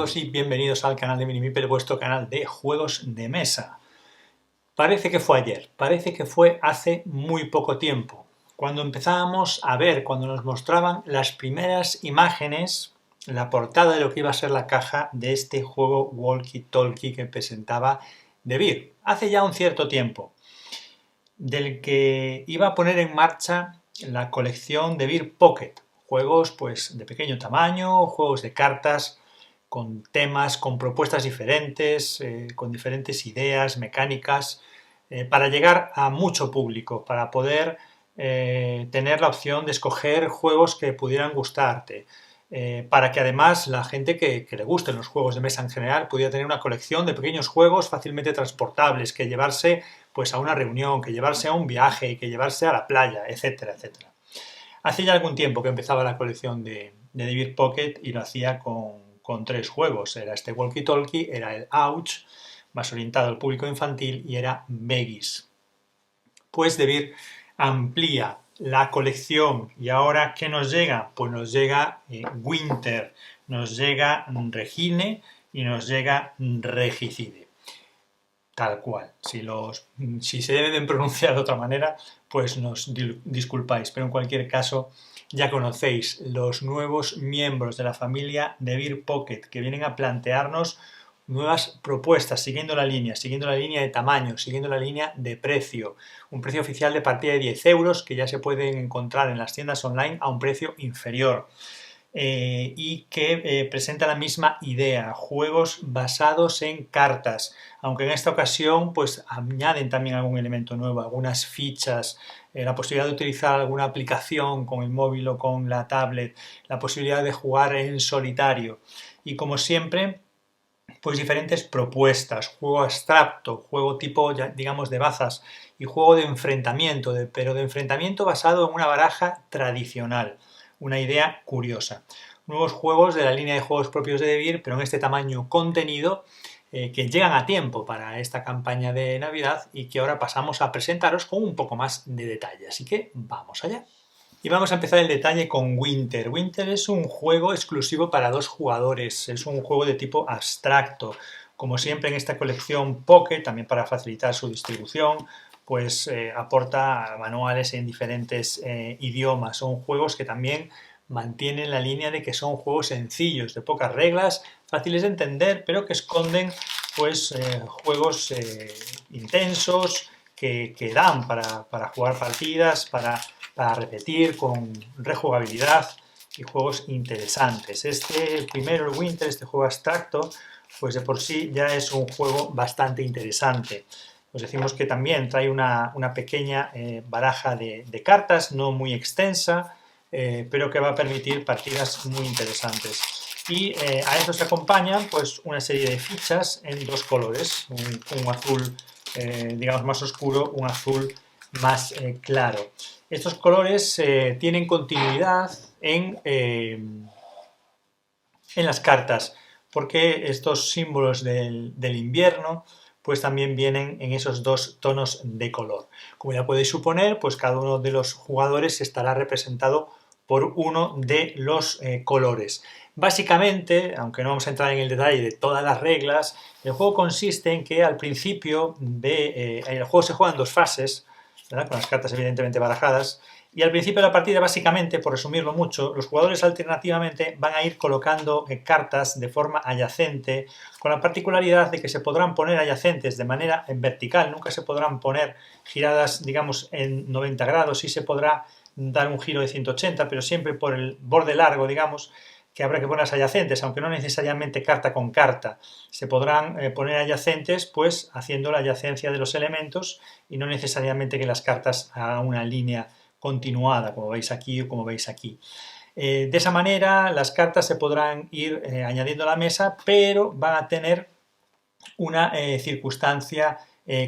todos y bienvenidos al canal de Minimipel, vuestro canal de juegos de mesa. Parece que fue ayer, parece que fue hace muy poco tiempo, cuando empezábamos a ver, cuando nos mostraban las primeras imágenes, la portada de lo que iba a ser la caja de este juego Walkie Talkie que presentaba De Beer, hace ya un cierto tiempo, del que iba a poner en marcha la colección De Beer Pocket, juegos pues de pequeño tamaño, juegos de cartas, con temas, con propuestas diferentes, con diferentes ideas, mecánicas, para llegar a mucho público, para poder tener la opción de escoger juegos que pudieran gustarte, para que además la gente que le gusten los juegos de mesa en general pudiera tener una colección de pequeños juegos fácilmente transportables, que llevarse pues a una reunión, que llevarse a un viaje, que llevarse a la playa, etcétera, etcétera. Hace ya algún tiempo que empezaba la colección de The Beer Pocket y lo hacía con tres juegos. Era este Walkie Talkie, era el Ouch, más orientado al público infantil, y era Veggies. Pues De Beer amplía la colección y ahora ¿qué nos llega? Pues nos llega Winter, nos llega Regine y nos llega Regicide. Tal cual. Si se deben pronunciar de otra manera, pues nos disculpáis, pero en cualquier caso ya conocéis los nuevos miembros de la familia De Beer Pocket que vienen a plantearnos nuevas propuestas, siguiendo la línea de tamaño, siguiendo la línea de precio. Un precio oficial de partida de 10 euros que ya se pueden encontrar en las tiendas online a un precio inferior. Y que presenta la misma idea, juegos basados en cartas, aunque en esta ocasión pues añaden también algún elemento nuevo, algunas fichas, la posibilidad de utilizar alguna aplicación con el móvil o con la tablet, la posibilidad de jugar en solitario y como siempre pues diferentes propuestas, juego abstracto, juego tipo digamos de bazas y juego de enfrentamiento, pero de enfrentamiento basado en una baraja tradicional. Una idea curiosa. Nuevos juegos de la línea de juegos propios de De Beer, pero en este tamaño contenido, que llegan a tiempo para esta campaña de Navidad y que ahora pasamos a presentaros con un poco más de detalle. Así que vamos allá. Y vamos a empezar el detalle con Winter. Winter es un juego exclusivo para 2 jugadores, es un juego de tipo abstracto. Como siempre en esta colección Pocket, también para facilitar su distribución, pues aporta manuales en diferentes idiomas. Son juegos que también mantienen la línea de que son juegos sencillos, de pocas reglas, fáciles de entender, pero que esconden pues juegos intensos que dan para jugar partidas, para repetir, con rejugabilidad y juegos interesantes. Este primero, el Winter, este juego abstracto, pues de por sí ya es un juego bastante interesante. Os decimos que también trae una pequeña baraja de cartas, no muy extensa, pero que va a permitir partidas muy interesantes. Y a eso se acompaña pues, una serie de fichas en 2 colores, un azul digamos más oscuro, un azul más claro. Estos colores tienen continuidad en las cartas, porque estos símbolos del invierno pues también vienen en esos 2 tonos de color. Como ya podéis suponer, pues cada uno de los jugadores estará representado por uno de los colores. Básicamente, aunque no vamos a entrar en el detalle de todas las reglas, el juego consiste en que al principio el juego se juega en 2 fases, ¿verdad? Con las cartas evidentemente barajadas, y al principio de la partida, básicamente, por resumirlo mucho, los jugadores alternativamente van a ir colocando cartas de forma adyacente, con la particularidad de que se podrán poner adyacentes de manera vertical, nunca se podrán poner giradas, digamos, en 90 grados, sí se podrá dar un giro de 180, pero siempre por el borde largo, digamos, que habrá que ponerlas adyacentes, aunque no necesariamente carta con carta. Se podrán poner adyacentes, pues, haciendo la adyacencia de los elementos y no necesariamente que las cartas hagan una línea continuada, como veis aquí o como veis aquí. De esa manera las cartas se podrán ir añadiendo a la mesa, pero van a tener una circunstancia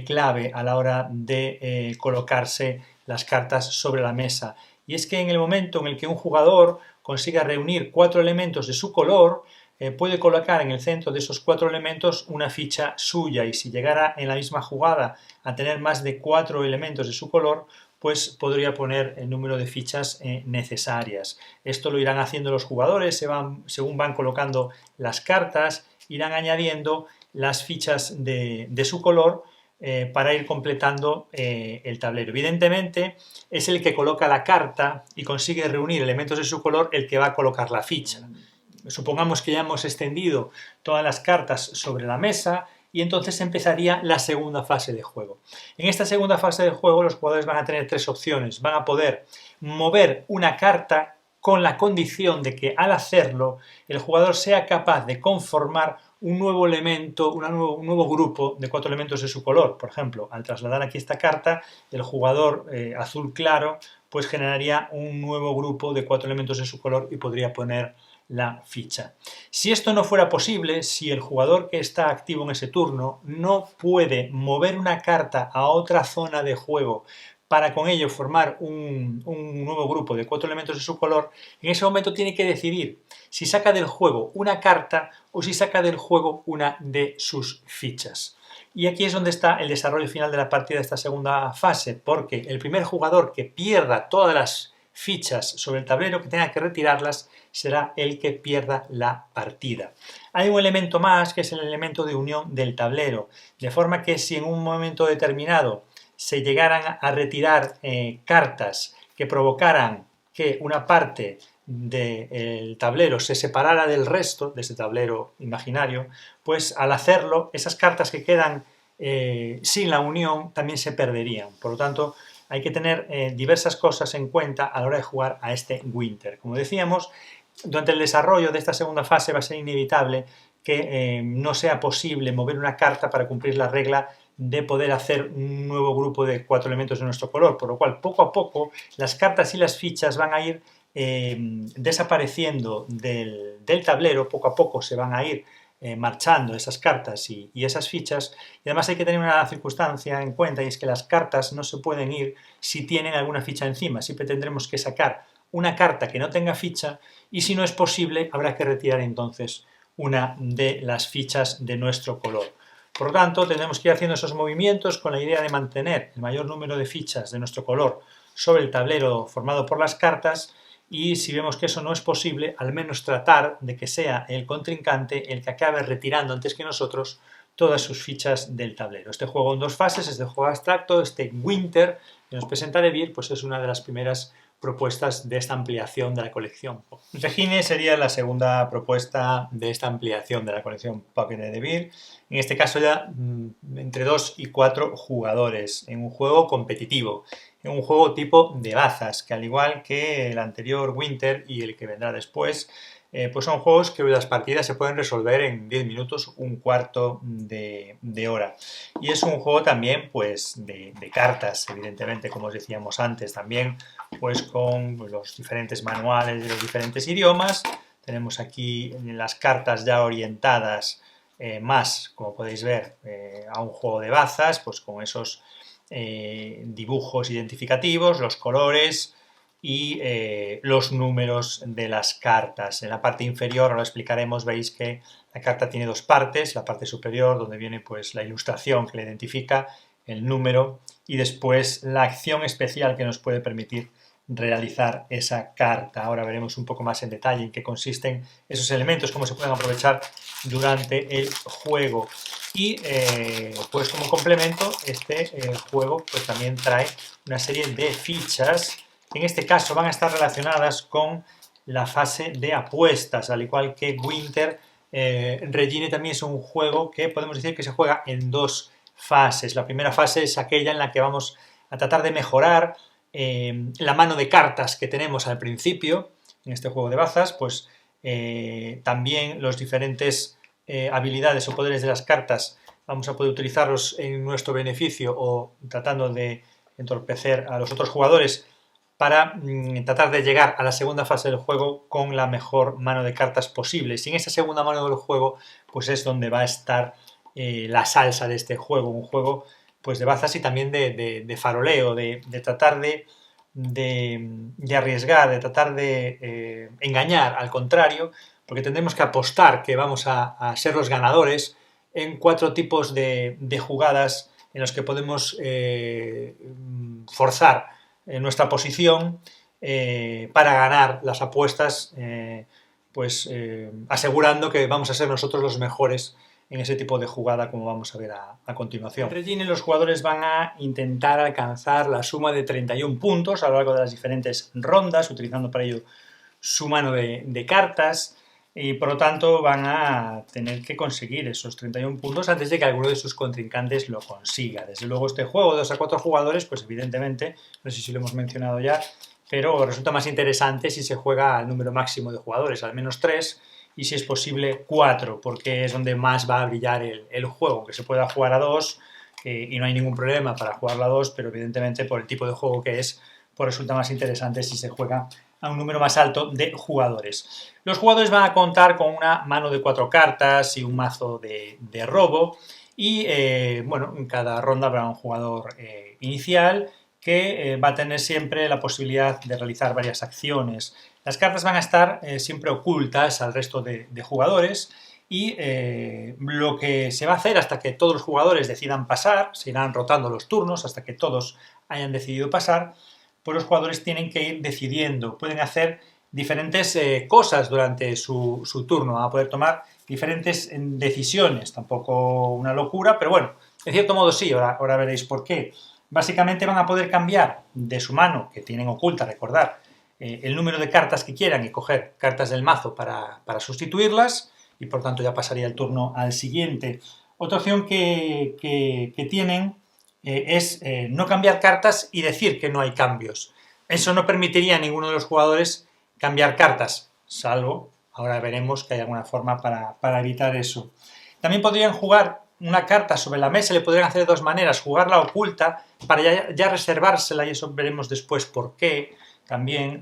clave a la hora de colocarse las cartas sobre la mesa. Y es que en el momento en el que un jugador consiga reunir 4 elementos de su color, puede colocar en el centro de esos 4 elementos una ficha suya, y si llegara en la misma jugada a tener más de 4 elementos de su color, pues podría poner el número de fichas necesarias. Esto lo irán haciendo los jugadores, según van colocando las cartas, irán añadiendo las fichas de su color para ir completando el tablero. Evidentemente es el que coloca la carta y consigue reunir elementos de su color el que va a colocar la ficha. Supongamos que ya hemos extendido todas las cartas sobre la mesa y entonces empezaría la segunda fase de juego. En esta segunda fase de juego los jugadores van a tener tres opciones. Van a poder mover una carta con la condición de que al hacerlo el jugador sea capaz de conformar un nuevo elemento, un nuevo grupo de 4 elementos de su color. Por ejemplo, al trasladar aquí esta carta, el jugador azul claro pues generaría un nuevo grupo de 4 elementos de su color y podría poner la ficha. Si esto no fuera posible, si el jugador que está activo en ese turno no puede mover una carta a otra zona de juego para con ello formar un nuevo grupo de 4 elementos de su color, en ese momento tiene que decidir si saca del juego una carta o si saca del juego una de sus fichas. Y aquí es donde está el desarrollo final de la partida de esta segunda fase, porque el primer jugador que pierda todas las fichas sobre el tablero, que tenga que retirarlas, será el que pierda la partida. Hay un elemento más, que es el elemento de unión del tablero, de forma que si en un momento determinado se llegaran a retirar cartas que provocaran que una parte del tablero se separara del resto, de ese tablero imaginario, pues al hacerlo, esas cartas que quedan sin la unión también se perderían. Por lo tanto, hay que tener diversas cosas en cuenta a la hora de jugar a este Winter. Como decíamos, durante el desarrollo de esta segunda fase va a ser inevitable que no sea posible mover una carta para cumplir la regla de poder hacer un nuevo grupo de 4 elementos de nuestro color, por lo cual poco a poco las cartas y las fichas van a ir desapareciendo del tablero, poco a poco se van a ir marchando esas cartas y esas fichas, y además hay que tener una circunstancia en cuenta, y es que las cartas no se pueden ir si tienen alguna ficha encima, siempre tendremos que sacar una carta que no tenga ficha, y si no es posible habrá que retirar entonces una de las fichas de nuestro color. Por lo tanto, tendremos que ir haciendo esos movimientos con la idea de mantener el mayor número de fichas de nuestro color sobre el tablero formado por las cartas, y si vemos que eso no es posible, al menos tratar de que sea el contrincante el que acabe retirando antes que nosotros todas sus fichas del tablero. Este juego en dos fases, este juego abstracto, este Winter que nos presenta DeVir, pues es una de las primeras propuestas de esta ampliación de la colección. Regine sería la segunda propuesta de esta ampliación de la colección Pocket de DeVir, en este caso ya entre 2 y 4 jugadores, en un juego competitivo, en un juego tipo de bazas, que al igual que el anterior Winter y el que vendrá después, pues son juegos que las partidas se pueden resolver en 10 minutos, un cuarto de hora. Y es un juego también pues de cartas, evidentemente, como os decíamos antes, también pues con los diferentes manuales de los diferentes idiomas. Tenemos aquí las cartas ya orientadas más, como podéis ver, a un juego de bazas, pues con esos dibujos identificativos, los colores y los números de las cartas. En la parte inferior, ahora lo explicaremos, veis que la carta tiene dos partes, la parte superior donde viene pues la ilustración que le identifica, el número, y después la acción especial que nos puede permitir realizar esa carta. Ahora veremos un poco más en detalle en qué consisten esos elementos, cómo se pueden aprovechar durante el juego. Y pues como complemento, este juego pues también trae una serie de fichas que en este caso van a estar relacionadas con la fase de apuestas, al igual que Winter. Regine también es un juego que podemos decir que se juega en dos fases. La primera fase es aquella en la que vamos a tratar de mejorar la mano de cartas que tenemos al principio en este juego de bazas, pues también los diferentes habilidades o poderes de las cartas vamos a poder utilizarlos en nuestro beneficio o tratando de entorpecer a los otros jugadores para tratar de llegar a la segunda fase del juego con la mejor mano de cartas posible. Y en esa segunda mano del juego pues es donde va a estar la salsa de este juego, un juego pues de bazas y también de faroleo, de tratar de arriesgar, de tratar de engañar al contrario, porque tendremos que apostar que vamos a ser los ganadores en 4 tipos de jugadas en los que podemos forzar nuestra posición para ganar las apuestas, asegurando que vamos a ser nosotros los mejores en ese tipo de jugada, como vamos a ver a continuación. Entre Gini los jugadores van a intentar alcanzar la suma de 31 puntos a lo largo de las diferentes rondas, utilizando para ello su mano de cartas, y por lo tanto van a tener que conseguir esos 31 puntos antes de que alguno de sus contrincantes lo consiga. Desde luego este juego de 2 a 4 jugadores, pues evidentemente, no sé si lo hemos mencionado ya, pero resulta más interesante si se juega al número máximo de jugadores, al menos 3, y si es posible 4, porque es donde más va a brillar el juego, que se pueda jugar a 2 y no hay ningún problema para jugarlo a 2, pero evidentemente por el tipo de juego que es, pues resulta más interesante si se juega a un número más alto de jugadores. Los jugadores van a contar con una mano de 4 cartas y un mazo de robo, y en cada ronda habrá un jugador inicial que va a tener siempre la posibilidad de realizar varias acciones. Las cartas van a estar siempre ocultas al resto de jugadores, y lo que se va a hacer hasta que todos los jugadores decidan pasar, se irán rotando los turnos hasta que todos hayan decidido pasar, pues los jugadores tienen que ir decidiendo, pueden hacer diferentes cosas durante su turno, van a poder tomar diferentes decisiones, tampoco una locura, pero bueno, en cierto modo sí, ahora veréis por qué. Básicamente van a poder cambiar de su mano, que tienen oculta, recordar, el número de cartas que quieran y coger cartas del mazo para sustituirlas, y por tanto ya pasaría el turno al siguiente. Otra opción que tienen es no cambiar cartas y decir que no hay cambios. Eso no permitiría a ninguno de los jugadores cambiar cartas, salvo, ahora veremos que hay alguna forma para evitar eso. También podrían jugar una carta sobre la mesa, le podrían hacer de 2 maneras, jugarla oculta para ya reservársela, y eso veremos después por qué. También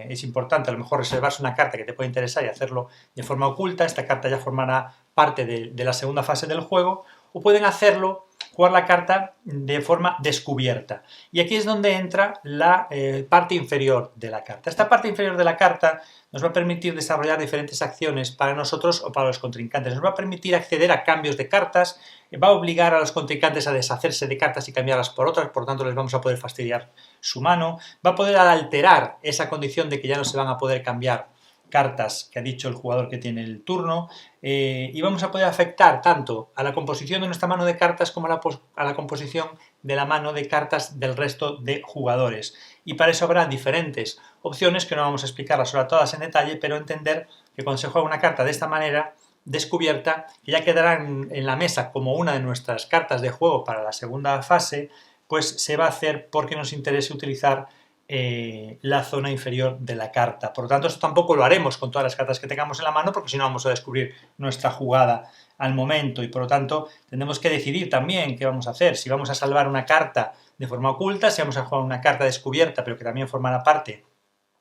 es importante a lo mejor reservarse una carta que te puede interesar y hacerlo de forma oculta, esta carta ya formará parte de la segunda fase del juego, o pueden hacerlo, jugar la carta de forma descubierta. Y aquí es donde entra la parte inferior de la carta. Esta parte inferior de la carta nos va a permitir desarrollar diferentes acciones para nosotros o para los contrincantes. Nos va a permitir acceder a cambios de cartas, va a obligar a los contrincantes a deshacerse de cartas y cambiarlas por otras, por tanto les vamos a poder fastidiar su mano, va a poder alterar esa condición de que ya no se van a poder cambiar cartas que ha dicho el jugador que tiene el turno, y vamos a poder afectar tanto a la composición de nuestra mano de cartas como a la composición de la mano de cartas del resto de jugadores. Y para eso habrá diferentes opciones que no vamos a explicarlas ahora todas en detalle, pero entender que cuando se juega una carta de esta manera, descubierta, que ya quedará en la mesa como una de nuestras cartas de juego para la segunda fase, pues se va a hacer porque nos interese utilizar la zona inferior de la carta. Por lo tanto, esto tampoco lo haremos con todas las cartas que tengamos en la mano, porque si no vamos a descubrir nuestra jugada al momento, y por lo tanto tendremos que decidir también qué vamos a hacer, si vamos a salvar una carta de forma oculta, si vamos a jugar una carta descubierta pero que también formará parte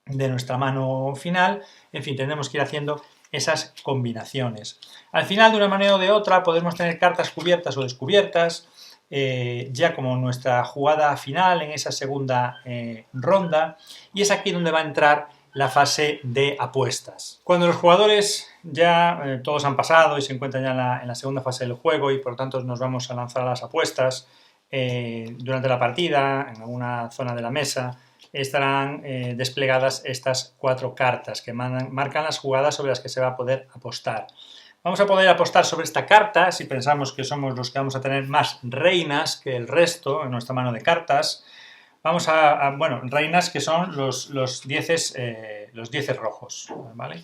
de nuestra mano final. En fin, tendremos que ir haciendo esas combinaciones. Al final, de una manera o de otra, podemos tener cartas cubiertas o descubiertas, ya como nuestra jugada final en esa segunda ronda, y es aquí donde va a entrar la fase de apuestas. Cuando los jugadores ya todos han pasado y se encuentran ya en la segunda fase del juego, y por lo tanto nos vamos a lanzar a las apuestas, durante la partida, en alguna zona de la mesa, estarán desplegadas estas 4 cartas que marcan las jugadas sobre las que se va a poder apostar. Vamos a poder apostar sobre esta carta si pensamos que somos los que vamos a tener más reinas que el resto en nuestra mano de cartas. Vamos reinas que son los 10 rojos, ¿vale?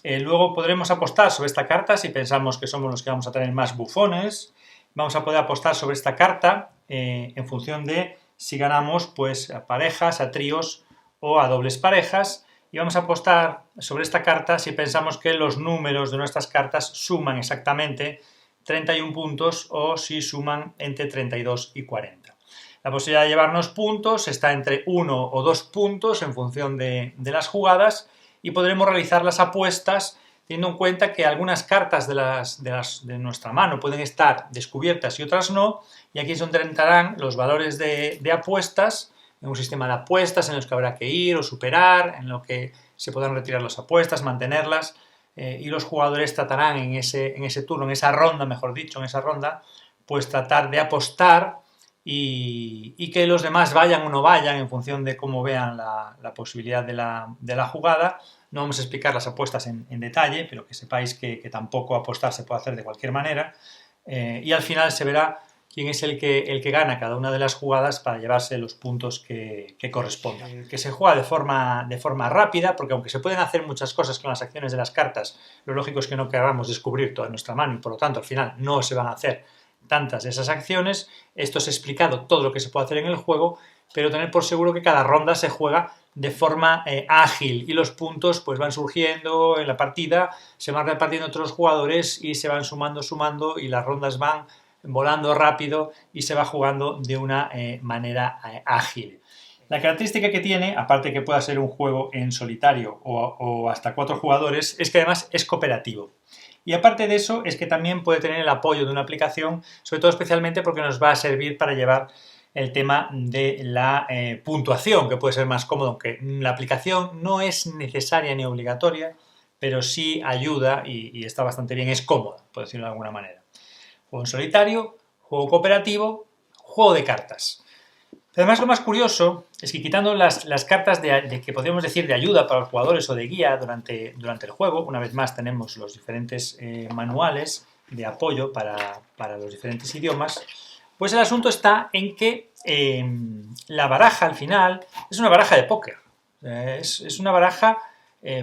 Luego podremos apostar sobre esta carta si pensamos que somos los que vamos a tener más bufones. Vamos a poder apostar sobre esta carta en función de si ganamos pues a parejas, a tríos o a dobles parejas. Y vamos a apostar sobre esta carta si pensamos que los números de nuestras cartas suman exactamente 31 puntos o si suman entre 32 y 40. La posibilidad de llevarnos puntos está entre 1 o 2 puntos en función de las jugadas, y podremos realizar las apuestas teniendo en cuenta que algunas cartas de nuestra mano pueden estar descubiertas y otras no, y aquí es donde entrarán los valores de apuestas, en un sistema de apuestas en los que habrá que ir o superar, en lo que se podrán retirar las apuestas, mantenerlas, y los jugadores tratarán en ese turno, en esa ronda, mejor dicho, en esa ronda, pues tratar de apostar y que los demás vayan o no vayan en función de cómo vean la posibilidad de la jugada. No vamos a explicar las apuestas en detalle, pero que sepáis que tampoco apostar se puede hacer de cualquier manera. Y al final se verá quién es el que gana cada una de las jugadas para llevarse los puntos que correspondan. Que se juega de forma rápida, porque aunque se pueden hacer muchas cosas con las acciones de las cartas, lo lógico es que no queramos descubrir toda nuestra mano y por lo tanto al final no se van a hacer tantas de esas acciones. Esto es explicado todo lo que se puede hacer en el juego, pero tener por seguro que cada ronda se juega de forma ágil y los puntos pues van surgiendo en la partida, se van repartiendo entre los jugadores y se van sumando y las rondas van volando rápido y se va jugando de una manera ágil. La característica que tiene, aparte de que pueda ser un juego en solitario o hasta 4 jugadores, es que además es cooperativo. Y aparte de eso, es que también puede tener el apoyo de una aplicación, sobre todo especialmente porque nos va a servir para llevar el tema de la puntuación, que puede ser más cómodo, aunque la aplicación no es necesaria ni obligatoria, pero sí ayuda y está bastante bien, es cómoda, por decirlo de alguna manera. Juego en solitario, juego cooperativo, juego de cartas. Además, lo más curioso es que quitando las cartas que podríamos decir de ayuda para los jugadores o de guía durante el juego, una vez más tenemos los diferentes manuales de apoyo para los diferentes idiomas, pues el asunto está en que la baraja al final es una baraja de póker. Es una baraja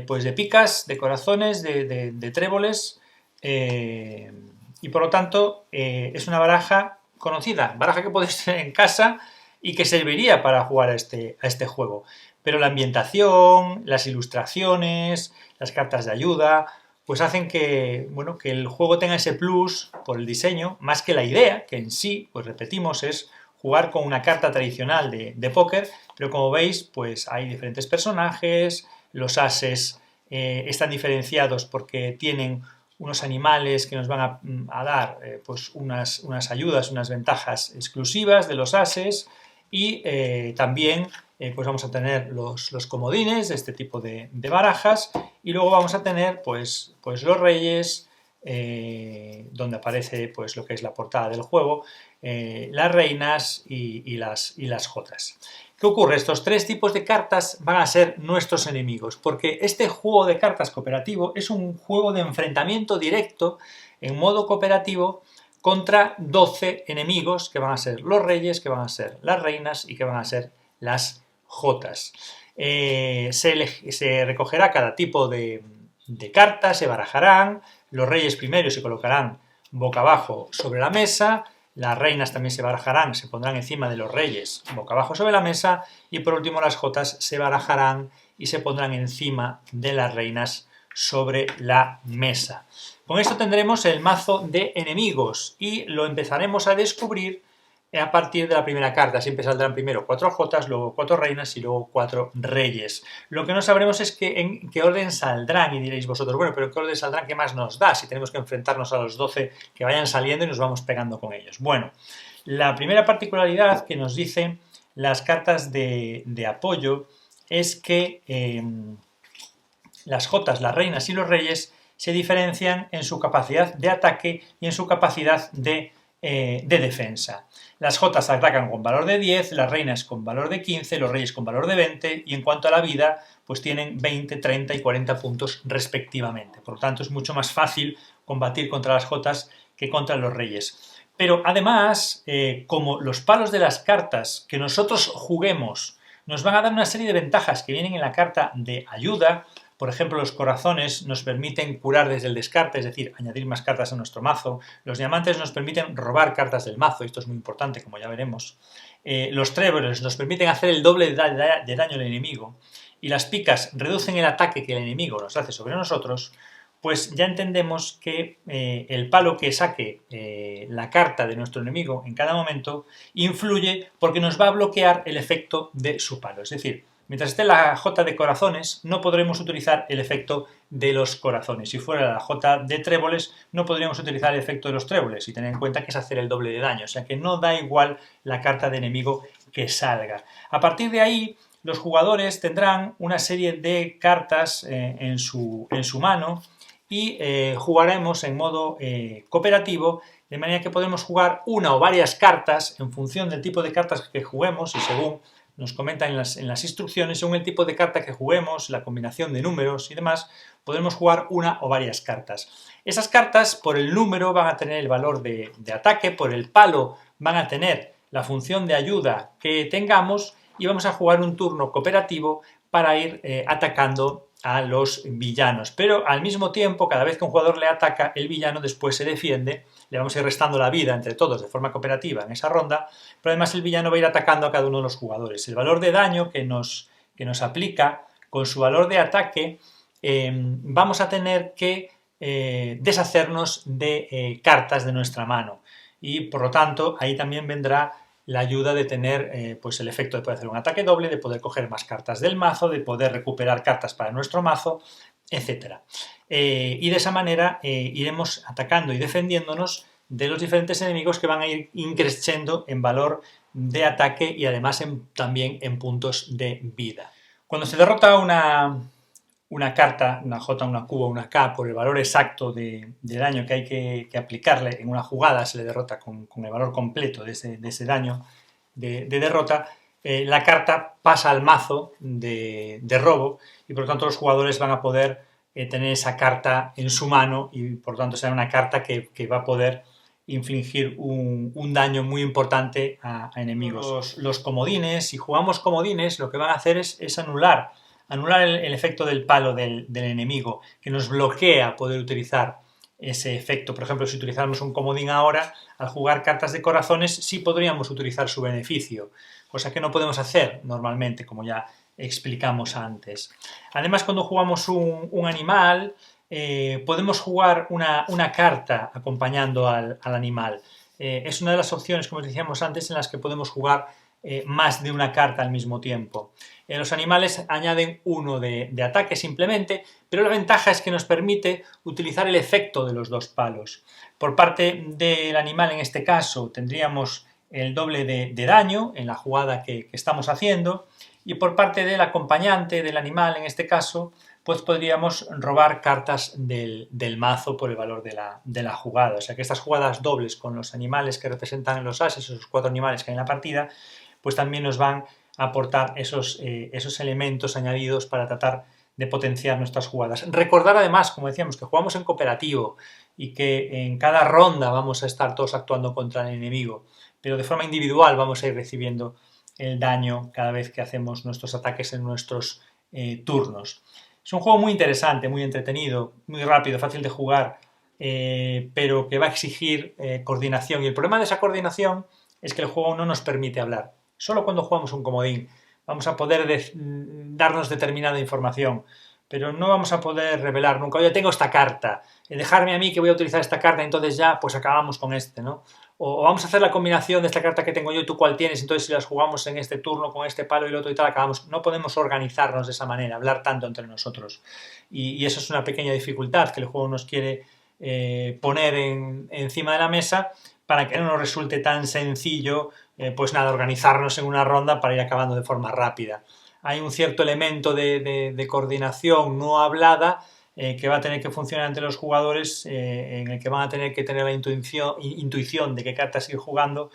pues de picas, de corazones, de tréboles y por lo tanto es una baraja conocida, baraja que podéis tener en casa y que serviría para jugar a este juego. Pero la ambientación, las ilustraciones, las cartas de ayuda, pues hacen que, bueno, que el juego tenga ese plus por el diseño, más que la idea, que en sí, pues repetimos, es jugar con una carta tradicional de póker, pero como veis, pues hay diferentes personajes, los ases están diferenciados porque tienen unos animales que nos van a dar pues unas ayudas, unas ventajas exclusivas de los ases y también pues vamos a tener los comodines de este tipo de barajas y luego vamos a tener pues los reyes donde aparece pues lo que es la portada del juego, las reinas y las jotas. ¿Qué ocurre? Estos 3 tipos de cartas van a ser nuestros enemigos, porque este juego de cartas cooperativo es un juego de enfrentamiento directo en modo cooperativo contra 12 enemigos que van a ser los reyes, que van a ser las reinas y que van a ser las jotas. Se recogerá cada tipo de cartas, se barajarán, los reyes primero se colocarán boca abajo sobre la mesa, las reinas también se barajarán, se pondrán encima de los reyes boca abajo sobre la mesa y por último las jotas se barajarán y se pondrán encima de las reinas sobre la mesa. Con esto tendremos el mazo de enemigos y lo empezaremos a descubrir a partir de la primera carta. Siempre saldrán primero 4 jotas, luego 4 reinas y luego 4 reyes. Lo que no sabremos es en qué orden saldrán y diréis vosotros, bueno, pero ¿qué orden saldrán? ¿Qué más nos da si tenemos que enfrentarnos a los 12 que vayan saliendo y nos vamos pegando con ellos? Bueno, la primera particularidad que nos dicen las cartas de apoyo es que las jotas, las reinas y los reyes se diferencian en su capacidad de ataque y en su capacidad de defensa. Las jotas atacan con valor de 10, las reinas con valor de 15, los reyes con valor de 20 y en cuanto a la vida pues tienen 20, 30 y 40 puntos respectivamente. Por lo tanto es mucho más fácil combatir contra las jotas que contra los reyes. Pero además, como los palos de las cartas que nosotros juguemos nos van a dar una serie de ventajas que vienen en la carta de ayuda. Por ejemplo, los corazones nos permiten curar desde el descarte, es decir, añadir más cartas a nuestro mazo. Los diamantes nos permiten robar cartas del mazo, esto es muy importante, como ya veremos. Los tréboles nos permiten hacer el doble de daño al enemigo. Y las picas reducen el ataque que el enemigo nos hace sobre nosotros. Pues ya entendemos que el palo que saque la carta de nuestro enemigo en cada momento influye porque nos va a bloquear el efecto de su palo. Es decir, mientras esté la jota de corazones, no podremos utilizar el efecto de los corazones. Si fuera la jota de tréboles, no podríamos utilizar el efecto de los tréboles. Y tener en cuenta que es hacer el doble de daño. O sea que no da igual la carta de enemigo que salga. A partir de ahí, los jugadores tendrán una serie de cartas en su mano y jugaremos en modo cooperativo de manera que podemos jugar una o varias cartas en función del tipo de cartas que juguemos y según nos comentan en las instrucciones, según el tipo de carta que juguemos, la combinación de números y demás, podemos jugar una o varias cartas. Esas cartas, por el número, van a tener el valor de ataque, por el palo van a tener la función de ayuda que tengamos y vamos a jugar un turno cooperativo para ir atacando a los villanos. Pero al mismo tiempo, cada vez que un jugador le ataca, el villano después se defiende, le vamos a ir restando la vida entre todos de forma cooperativa en esa ronda, pero además el villano va a ir atacando a cada uno de los jugadores. El valor de daño que nos aplica con su valor de ataque, vamos a tener que deshacernos de cartas de nuestra mano y por lo tanto ahí también vendrá la ayuda de tener pues el efecto de poder hacer un ataque doble, de poder coger más cartas del mazo, de poder recuperar cartas para nuestro mazo, etc. Y de esa manera iremos atacando y defendiéndonos de los diferentes enemigos que van a ir increciendo en valor de ataque y además también en puntos de vida. Cuando se derrota una carta, una J, una Q o una K, por el valor exacto de daño que hay que aplicarle en una jugada, se le derrota con el valor completo de ese daño de derrota, la carta pasa al mazo de robo y por lo tanto los jugadores van a poder tener esa carta en su mano y por lo tanto será una carta que va a poder infligir un daño muy importante a enemigos. Los comodines, si jugamos comodines, lo que van a hacer es anular el efecto del palo del enemigo, que nos bloquea poder utilizar ese efecto. Por ejemplo, si utilizáramos un comodín ahora, al jugar cartas de corazones sí podríamos utilizar su beneficio, cosa que no podemos hacer normalmente, como ya explicamos antes. Además, cuando jugamos un animal, podemos jugar una carta acompañando al animal. Es una de las opciones, como decíamos antes, en las que podemos jugar más de una carta al mismo tiempo. Los animales añaden uno de ataque simplemente, pero la ventaja es que nos permite utilizar el efecto de los dos palos. Por parte del animal, en este caso, tendríamos el doble de daño en la jugada que estamos haciendo, y por parte del acompañante del animal, en este caso, pues podríamos robar cartas del mazo por el valor de la jugada. O sea que estas jugadas dobles con los animales que representan los ases, esos 4 animales que hay en la partida, pues también nos van a aportar esos elementos añadidos para tratar de potenciar nuestras jugadas. Recordar además, como decíamos, que jugamos en cooperativo y que en cada ronda vamos a estar todos actuando contra el enemigo, pero de forma individual vamos a ir recibiendo el daño cada vez que hacemos nuestros ataques en nuestros turnos. Es un juego muy interesante, muy entretenido, muy rápido, fácil de jugar, pero que va a exigir coordinación. Y el problema de esa coordinación es que el juego no nos permite hablar. Solo cuando jugamos un comodín vamos a poder darnos determinada información, pero no vamos a poder revelar nunca, oye, tengo esta carta, dejarme a mí que voy a utilizar esta carta, entonces ya pues acabamos con ¿no? O vamos a hacer la combinación de esta carta que tengo yo y tú cuál tienes, entonces si las jugamos en este turno con este palo y el otro y tal, acabamos. No podemos organizarnos de esa manera, hablar tanto entre nosotros. Y eso es una pequeña dificultad que el juego nos quiere poner encima de la mesa para que no nos resulte tan sencillo, pues nada, organizarnos en una ronda para ir acabando de forma rápida. Hay un cierto elemento de coordinación no hablada que va a tener que funcionar entre los jugadores, en el que van a tener que tener la intuición de qué cartas ir jugando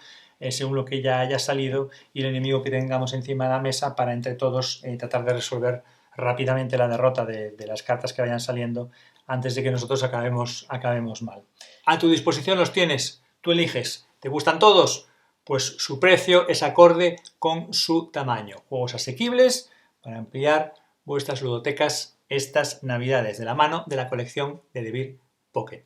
según lo que ya haya salido y el enemigo que tengamos encima de la mesa para entre todos tratar de resolver rápidamente la derrota de las cartas que vayan saliendo antes de que nosotros acabemos mal. A tu disposición los tienes, tú eliges. ¿Te gustan todos? Pues su precio es acorde con su tamaño. Juegos asequibles para ampliar vuestras ludotecas estas navidades de la mano de la colección de The Beer Pocket.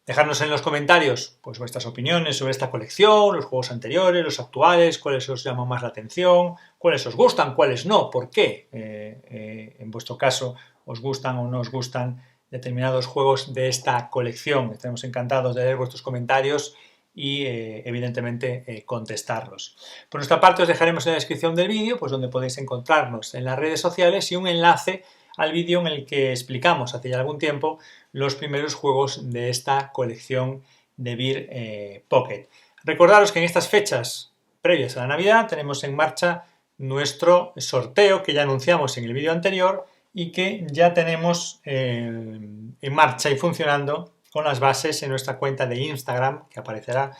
Dejadnos en los comentarios pues vuestras opiniones sobre esta colección, los juegos anteriores, los actuales, cuáles os llaman más la atención, cuáles os gustan, cuáles no, por qué en vuestro caso os gustan o no os gustan determinados juegos de esta colección. Estaremos encantados de leer vuestros comentarios y evidentemente contestarlos. Por nuestra parte os dejaremos en la descripción del vídeo pues donde podéis encontrarnos en las redes sociales y un enlace al vídeo en el que explicamos hace ya algún tiempo los primeros juegos de esta colección de Beer Pocket. Recordaros que en estas fechas previas a la Navidad tenemos en marcha nuestro sorteo que ya anunciamos en el vídeo anterior y que ya tenemos en marcha y funcionando con las bases en nuestra cuenta de Instagram, que aparecerá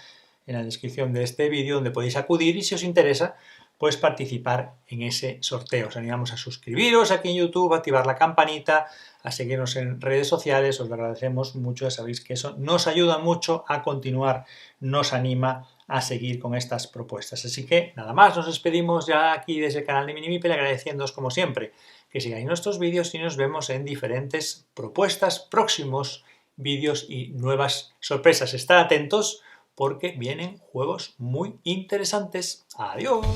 en la descripción de este vídeo, donde podéis acudir y si os interesa, pues participar en ese sorteo. Os animamos a suscribiros aquí en YouTube, a activar la campanita, a seguirnos en redes sociales, os lo agradecemos mucho, ya sabéis que eso nos ayuda mucho a continuar, nos anima a seguir con estas propuestas. Así que nada más, nos despedimos ya aquí desde el canal de Minimipel, agradeciéndoos como siempre que sigáis nuestros vídeos y nos vemos en diferentes propuestas, próximos vídeos y nuevas sorpresas. Estad atentos porque vienen juegos muy interesantes. ¡Adiós!